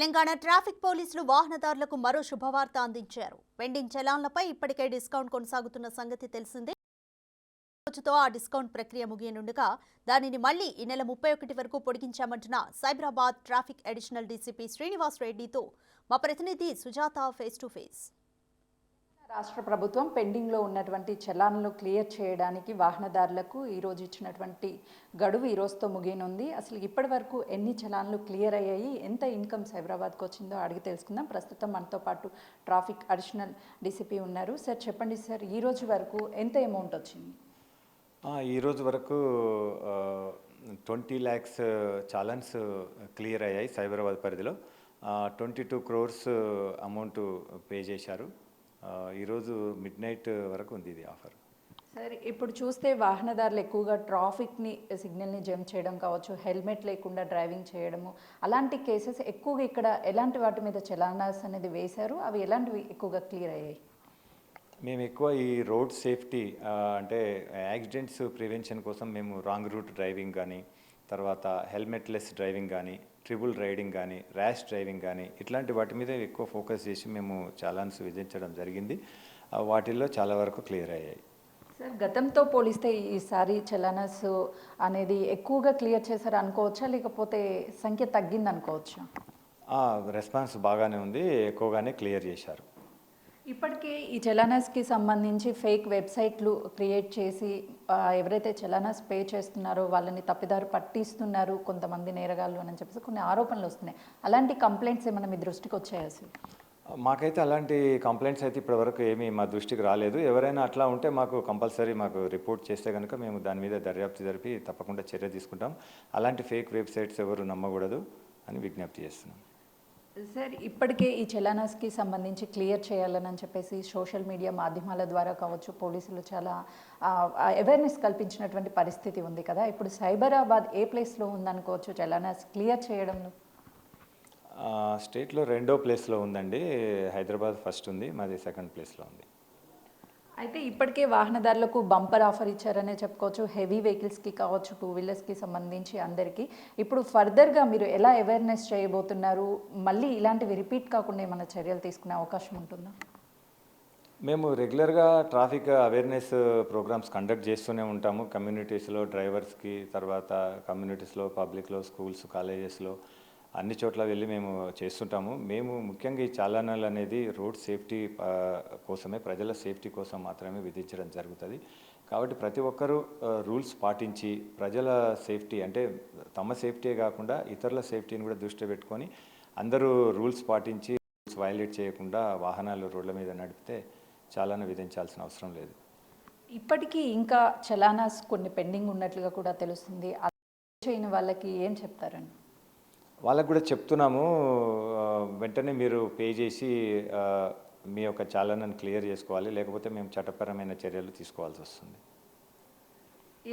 Telangana traffic పోలీసులు వాహనదారులకు మరో శుభవార్త అందించారు. పెండింగ్ చలాన్లపై ఇప్పటికే డిస్కౌంట్ కొనసాగుతున్న సంగతి తెలిసిందే. రోజుతో ఆ డిస్కౌంట్ ప్రక్రియ ముగియనుండగా దానిని మళ్లీ ఈ నెల 31 వరకు పొడిగించామంటున్న Cyberabad traffic additional DCP Srinivas రెడ్డితో మా ప్రతినిధి సుజాత ఫేస్ టు ఫేస్. రాష్ట్ర ప్రభుత్వం పెండింగ్లో ఉన్నటువంటి చలాన్లు క్లియర్ చేయడానికి వాహనదారులకు ఈరోజు ఇచ్చినటువంటి గడువు ఈ రోజుతో ముగియనుంది. అసలు ఇప్పటి వరకు ఎన్ని చలాన్లు క్లియర్ అయ్యాయి, ఎంత ఇన్కమ్ సైబరాబాద్కి వచ్చిందో అడిగి తెలుసుకుందాం. ప్రస్తుతం మనతో పాటు ట్రాఫిక్ అడిషనల్ డీసీపీ ఉన్నారు. సార్ చెప్పండి సార్, ఈ రోజు వరకు ఎంత అమౌంట్ వచ్చింది? ఈరోజు వరకు 20 lakhs చాలన్స్ క్లియర్ అయ్యాయి. సైబరాబాద్ పరిధిలో 22 crores అమౌంట్ పే చేశారు. ఈరోజు మిడ్-నైట్ వరకు ఉంది ఇది ఆఫర్. సార్, ఇప్పుడు చూస్తే వాహనదారులు ఎక్కువగా ట్రాఫిక్ని సిగ్నల్ని జంప్ చేయడం కావచ్చు, హెల్మెట్ లేకుండా డ్రైవింగ్ చేయడము, అలాంటి కేసెస్ ఎక్కువగా ఇక్కడ ఎలాంటి వాటి మీద చలానాస్ అనేది వేశారు? అవి ఎలాంటివి ఎక్కువగా క్లియర్ అయ్యాయి? మేము ఎక్కువ ఈ రోడ్ సేఫ్టీ అంటే యాక్సిడెంట్స్ ప్రివెన్షన్ కోసం మేము రాంగ్ రూట్ డ్రైవింగ్ కానీ, తర్వాత హెల్మెట్లెస్ డ్రైవింగ్ కానీ, ట్రిబుల్ రైడింగ్ కానీ, ర్యాష్ డ్రైవింగ్ కానీ, ఇట్లాంటి వాటి మీద ఎక్కువ ఫోకస్ చేసి మేము చాలాన్స్ విధించడం జరిగింది. వాటిల్లో చాలా వరకు క్లియర్ అయ్యాయి. సార్, గతంతో పోలిస్తే ఈసారి చలానాస్ అనేది ఎక్కువగా క్లియర్ చేశారు అనుకోవచ్చా, లేకపోతే సంఖ్య తగ్గింది అనుకోవచ్చా? రెస్పాన్స్ బాగానే ఉంది, ఎక్కువగానే క్లియర్ చేశారు. ఇప్పటికే ఈ చలానాస్కి సంబంధించి ఫేక్ వెబ్సైట్లు క్రియేట్ చేసి ఎవరైతే చలానాస్ పే చేస్తున్నారో వాళ్ళని తప్పిదారు పట్టిస్తున్నారు కొంతమంది నేరగాళ్ళు అని చెప్పేసి కొన్ని ఆరోపణలు వస్తున్నాయి. అలాంటి కంప్లైంట్స్ ఏమైనా మీ దృష్టికి వచ్చాయా సార్? మాకైతే అలాంటి కంప్లైంట్స్ అయితే ఇప్పటివరకు ఏమీ మా దృష్టికి రాలేదు. ఎవరైనా అట్లా ఉంటే మాకు కంపల్సరీ రిపోర్ట్ చేస్తే కనుక మేము దాని మీద దర్యాప్తు జరిపి తప్పకుండా చర్య తీసుకుంటాం. అలాంటి ఫేక్ వెబ్సైట్స్ ఎవరు నమ్మకూడదు అని విజ్ఞప్తి చేస్తున్నాం. సార్, ఇప్పటికే ఈ చలానాస్కి సంబంధించి క్లియర్ చేయాలని చెప్పేసి సోషల్ మీడియా మాధ్యమాల ద్వారా కావచ్చు పోలీసులు చాలా అవేర్నెస్ కల్పించినటువంటి పరిస్థితి ఉంది కదా. ఇప్పుడు సైబరాబాద్ ఏ ప్లేస్లో ఉందనుకోవచ్చు చలానాస్ క్లియర్ చేయడంలో? స్టేట్లో 2వ ప్లేస్లో ఉందండి. హైదరాబాద్ ఫస్ట్ ఉంది, మాది 2nd ప్లేస్లో ఉంది. అయితే ఇప్పటికే వాహనదారులకు బంపర్ ఆఫర్ ఇచ్చారనే చెప్పుకోవచ్చు. హెవీ వెహికల్స్కి కావచ్చు, 2 వీలర్స్కి సంబంధించి అందరికీ. ఇప్పుడు ఫర్దర్గా మీరు ఎలా అవేర్నెస్ చేయబోతున్నారు? మళ్ళీ ఇలాంటివి రిపీట్ కాకుండా ఏమైనా చర్యలు తీసుకునే అవకాశం ఉంటుందా? మేము రెగ్యులర్గా ట్రాఫిక్ అవేర్నెస్ ప్రోగ్రామ్స్ కండక్ట్ చేస్తూనే ఉంటాము. కమ్యూనిటీస్లో డ్రైవర్స్కి, తర్వాత కమ్యూనిటీస్లో, పబ్లిక్లో, స్కూల్స్, కాలేజెస్లో అన్ని చోట్ల వెళ్ళి మేము చేస్తుంటాము. మేము ముఖ్యంగా ఈ చాలానాలు అనేది రోడ్ సేఫ్టీ కోసమే, ప్రజల సేఫ్టీ కోసం మాత్రమే విధించడం జరుగుతుంది. కాబట్టి ప్రతి ఒక్కరూ రూల్స్ పాటించి ప్రజల సేఫ్టీ అంటే తమ సేఫ్టీ కాకుండా ఇతరుల సేఫ్టీని కూడా దృష్టిలో పెట్టుకొని అందరూ రూల్స్ పాటించి రూల్స్ వైలేట్ చేయకుండా వాహనాలు రోడ్ల మీద నడిపితే చాలాను విధించాల్సిన అవసరం లేదు. ఇప్పటికీ ఇంకా చలానాస్ కొన్ని పెండింగ్ ఉన్నట్లుగా కూడా తెలుస్తుంది. చేయని వాళ్ళకి ఏం చెప్తారండి? వాళ్ళకు కూడా చెప్తున్నాము, వెంటనే మీరు పే చేసి మీ యొక్క చాలానాన్ని క్లియర్ చేసుకోవాలి, లేకపోతే మేము చట్టపరమైన చర్యలు తీసుకోవాల్సి వస్తుంది.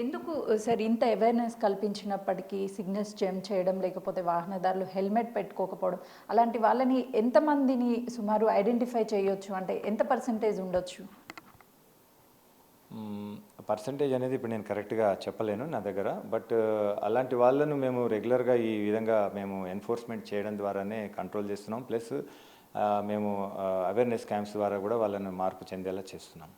ఎందుకు సార్ ఇంత అవేర్నెస్ కల్పించినప్పటికీ సిగ్నల్స్ జంప్ చేయడం, లేకపోతే వాహనదారులు హెల్మెట్ పెట్టుకోకపోవడం, అలాంటి వాళ్ళని ఎంతమందిని సుమారు ఐడెంటిఫై చేయొచ్చు? అంటే ఎంత పర్సంటేజ్ ఉండొచ్చు? పర్సంటేజ్ అనేది ఇప్పుడు నేను కరెక్ట్గా చెప్పలేను నా దగ్గర. బట్ అలాంటి వాళ్ళను మేము రెగ్యులర్గా ఈ విధంగా మేము ఎన్ఫోర్స్మెంట్ చేయడం ద్వారానే కంట్రోల్ చేస్తున్నాం. ప్లస్ మేము అవేర్నెస్ క్యాంప్స్ ద్వారా కూడా వాళ్ళని మార్పు చెందేలా చేస్తున్నాం.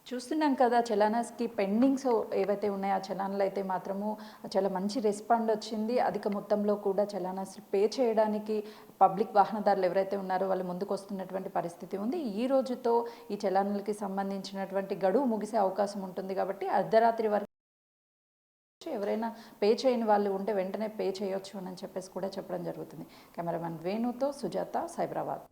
చూస్తున్నాం కదా, చలానాస్కి పెండింగ్స్ ఏవైతే ఉన్నాయో ఆ చలానాలు అయితే మాత్రము చాలా మంచి రెస్పాండ్ వచ్చింది. అధిక మొత్తంలో కూడా చలానాస్ పే చేయడానికి పబ్లిక్ వాహనదారులు ఎవరైతే ఉన్నారో వాళ్ళు ముందుకు వస్తున్నటువంటి పరిస్థితి ఉంది. ఈ రోజుతో ఈ చలానాలకి సంబంధించినటువంటి గడువు ముగిసే అవకాశం ఉంటుంది. కాబట్టి అర్ధరాత్రి వరకు ఎవరైనా పే చేయని వాళ్ళు ఉంటే వెంటనే పే చేయొచ్చు అని చెప్పేసి కూడా చెప్పడం జరుగుతుంది. కెమెరామెన్ వేణుతో సుజాత, సైబరాబాద్.